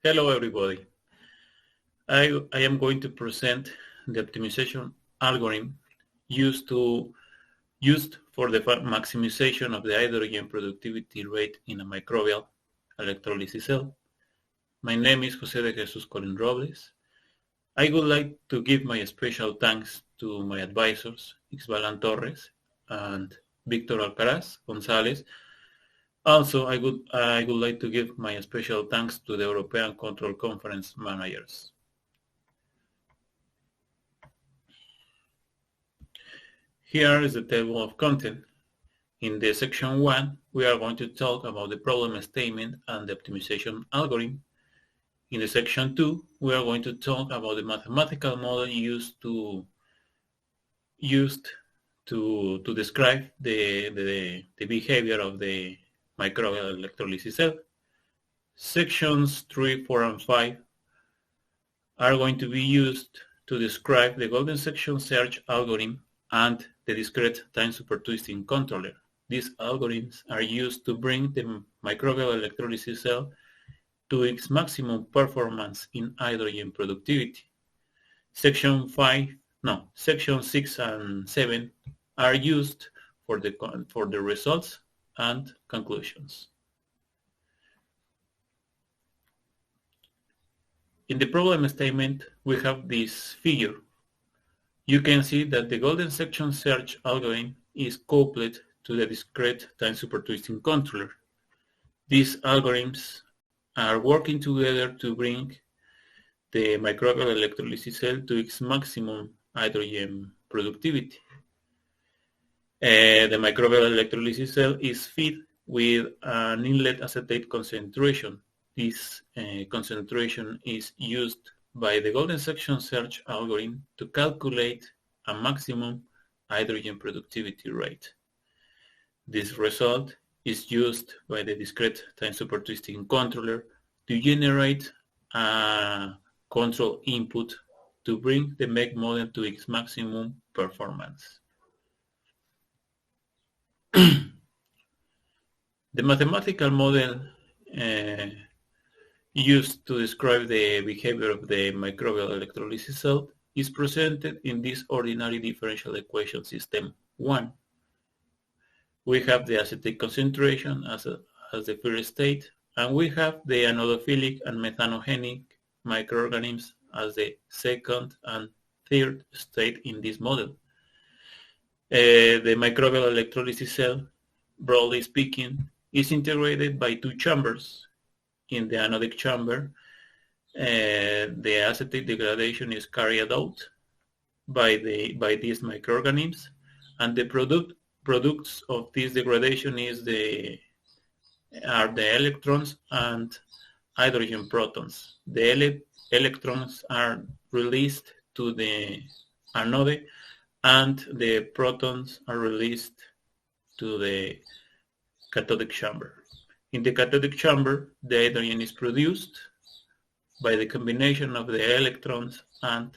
Hello everybody. I am going to present the optimization algorithm used for the maximization of the hydrogen productivity rate in a microbial electrolysis cell. My name is José de Jesus Colin Robles. I would like to give my special thanks to my advisors, Ixbalan Torres and Victor Alcaraz González. Also, I would like to give my special thanks to the European Control Conference managers. Here is the table of content. In the section 1, we are going to talk about the problem statement and the optimization algorithm. In the section 2, we are going to talk about the mathematical model used to describe the behavior of the microbial electrolysis cell. Sections 3, 4, and 5 are going to be used to describe the golden section search algorithm and the Discrete-Time supertwisting controller. These algorithms are used to bring the microbial electrolysis cell to its maximum performance in hydrogen productivity. Section 6 and 7 are used for the results and conclusions. In the problem statement, we have this figure. You can see that the golden section search algorithm is coupled to the Discrete-Time supertwisting controller. These algorithms are working together to bring the microbial electrolysis cell to its maximum hydrogen productivity. The microbial electrolysis cell is fed with an inlet acetate concentration. This concentration is used by the golden section search algorithm to calculate a maximum hydrogen productivity rate. This result is used by the Discrete-Time supertwisting controller to generate a control input to bring the MEC model to its maximum performance. The mathematical model used to describe the behavior of the microbial electrolysis cell is presented in this ordinary differential equation system 1. We have the acetate concentration as the first state, and we have the anodophilic and methanogenic microorganisms as the second and third state in this model. The microbial electrolysis cell, broadly speaking, is integrated by two chambers. In the anodic chamber, the acetate degradation is carried out by these microorganisms, and the products of this degradation are the electrons and hydrogen protons. The electrons are released to the anode, and the protons are released to the cathodic chamber. In the cathodic chamber, the hydrogen is produced by the combination of the electrons and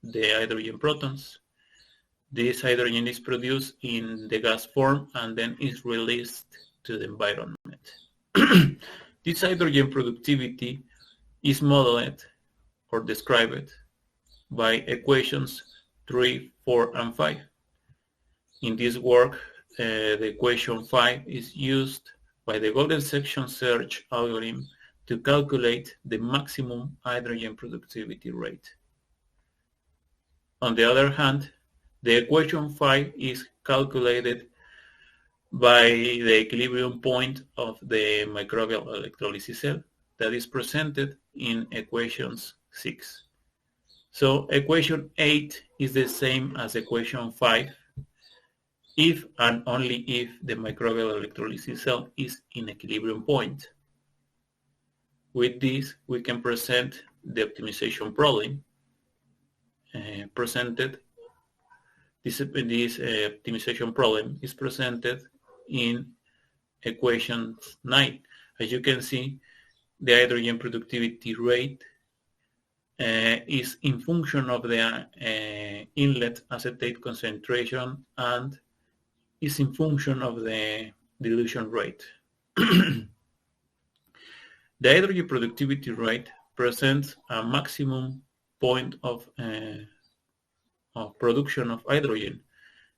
the hydrogen protons. This hydrogen is produced in the gas form and then is released to the environment. This hydrogen productivity is modeled or described by equations 3, 4, and 5. In this work, the equation 5 is used by the golden section search algorithm to calculate the maximum hydrogen productivity rate. On the other hand, the equation 5 is calculated by the equilibrium point of the microbial electrolysis cell that is presented in equations 6. So equation 8 is the same as equation 5 if and only if the microbial electrolysis cell is in equilibrium point. With this, we can present the optimization problem This optimization problem is presented in equation 9. As you can see, the hydrogen productivity rate is in function of the inlet acetate concentration and is in function of the dilution rate. The hydrogen productivity rate presents a maximum point of production of hydrogen.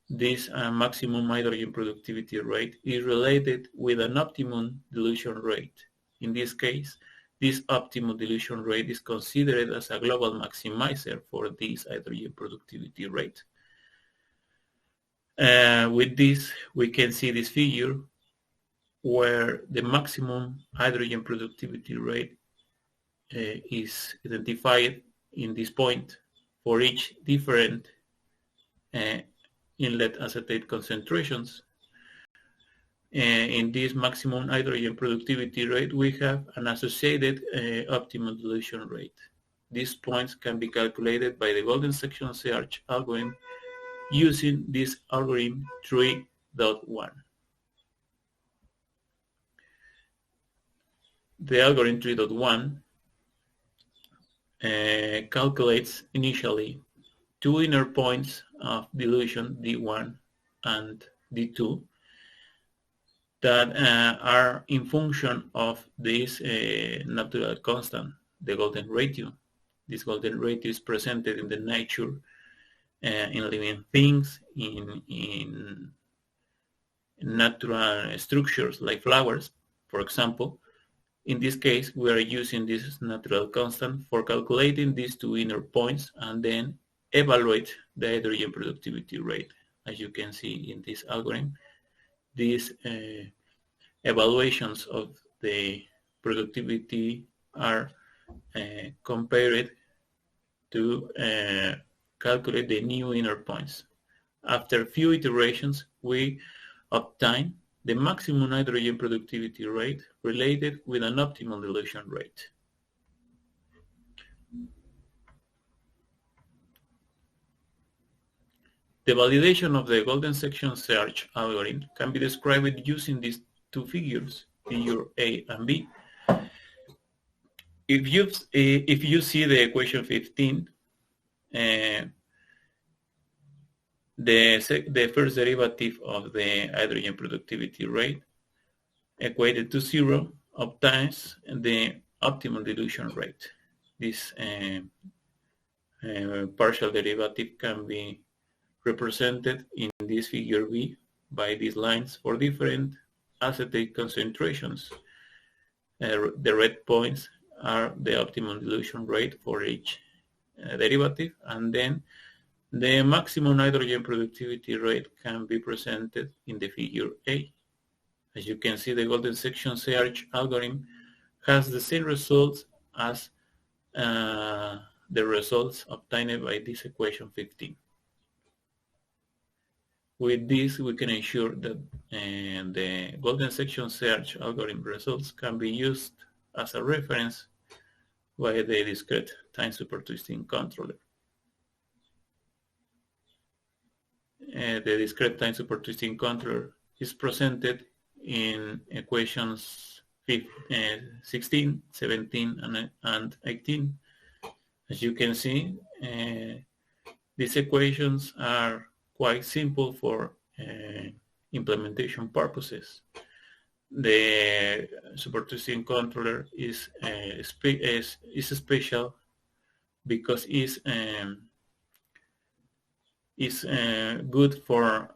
This maximum hydrogen productivity rate is related with an optimum dilution rate. In this case, this optimum dilution rate is considered as a global maximizer for this hydrogen productivity rate. With this, we can see this figure where the maximum hydrogen productivity rate is identified in this point for each different inlet acetate concentrations. In this maximum hydrogen productivity rate, we have an associated optimal dilution rate. These points can be calculated by the golden section search algorithm using this algorithm 3.1. The algorithm 3.1 calculates initially two inner points of dilution D1 and D2 that are in function of this natural constant, the golden ratio. This golden ratio is presented in the nature, in living things, in natural structures like flowers, for example. In this case, we are using this natural constant for calculating these two inner points and then evaluate the hydrogen productivity rate. As you can see in this algorithm, these evaluations of the productivity are compared to calculate the new inner points. After a few iterations, we obtain the maximum hydrogen productivity rate related with an optimal dilution rate. The validation of the golden section search algorithm can be described using these two figures, figure A and B. If you see the equation 15, the first derivative of the hydrogen productivity rate equated to 0 obtains the optimal dilution rate. This partial derivative can be represented in this figure B by these lines for different acetate concentrations. The red points are the optimal dilution rate for each derivative, and then the maximum hydrogen productivity rate can be presented in the figure A. As you can see, the golden section search algorithm has the same results as the results obtained by this equation 15. With this, we can ensure that the golden section search algorithm results can be used as a reference by the discrete time supertwisting controller. The discrete time supertwisting controller is presented in equations 16, 17, and 18. As you can see, these equations are quite simple for implementation purposes. The supertwisting controller is special because it's good for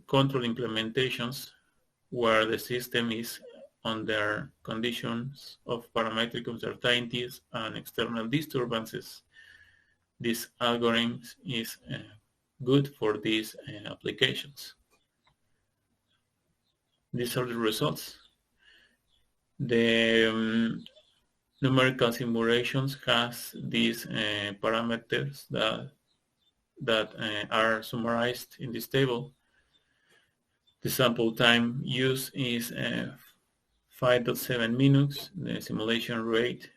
control implementations where the system is under conditions of parametric uncertainties and external disturbances. This algorithm is good for these applications. These are the results. The numerical simulations has these parameters that are summarized in this table. The sample time used is 5.7 minutes. The simulation rate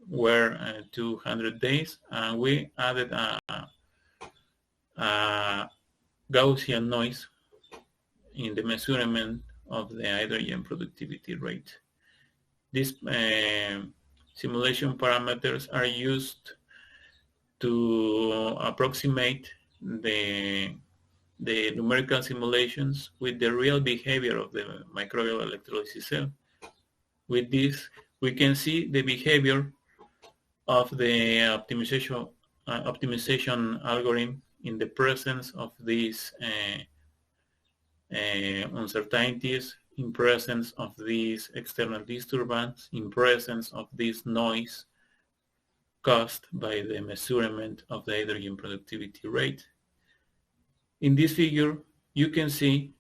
were 200 days, and we added a Gaussian noise in the measurement of the hydrogen productivity rate. These simulation parameters are used to approximate the numerical simulations with the real behavior of the microbial electrolysis cell. With this, we can see the behavior of the optimization algorithm in the presence of these uncertainties, in presence of these external disturbance, in presence of this noise caused by the measurement of the hydrogen productivity rate. In this figure, you can see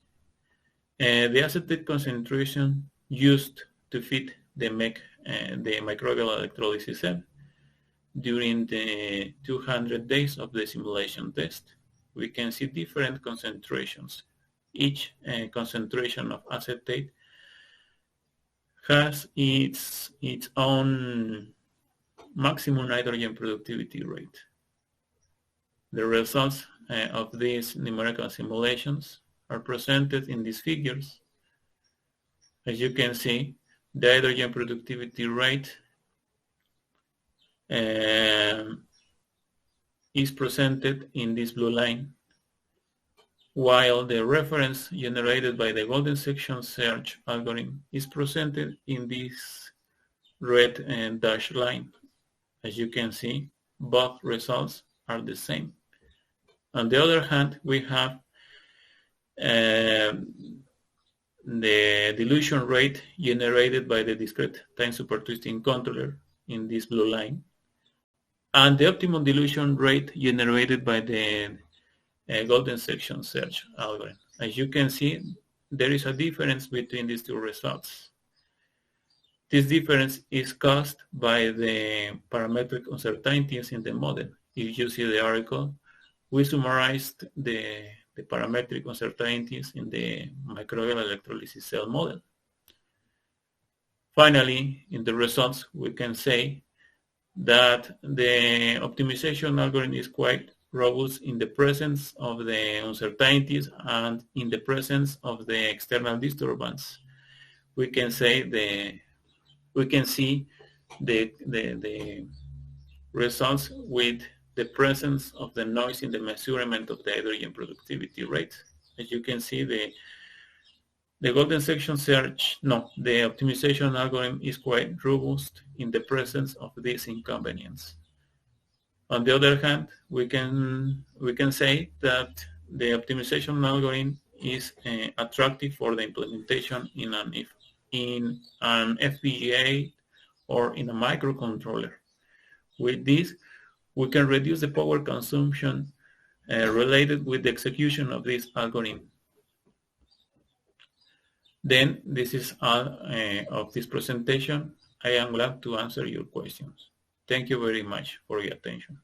the acetate concentration used to feed the microbial electrolysis cell during the 200 days of the simulation test. We can see different concentrations. Each concentration of acetate has its own maximum hydrogen productivity rate. The results of these numerical simulations are presented in these figures. As you can see, the hydrogen productivity rate is presented in this blue line, while the reference generated by the golden section search algorithm is presented in this red dashed line. As you can see, both results are the same. On the other hand, we have the dilution rate generated by the discrete-time supertwisting controller in this blue line, and the optimum dilution rate generated by the golden section search algorithm. As you can see, there is a difference between these two results. This difference is caused by the parametric uncertainties in the model. If you see the article, we summarized the parametric uncertainties in the microbial electrolysis cell model. Finally, in the results, we can say that the optimization algorithm is quite robust in the presence of the uncertainties and in the presence of the external disturbance. We can see the results with the presence of the noise in the measurement of the hydrogen productivity rate. As you can see, the golden section search, the optimization algorithm is quite robust in the presence of these inconvenience. On the other hand, we can say that the optimization algorithm is attractive for the implementation in an FPGA or in a microcontroller. With this, we can reduce the power consumption related with the execution of this algorithm. Then this is all of this presentation. I am glad to answer your questions. Thank you very much for your attention.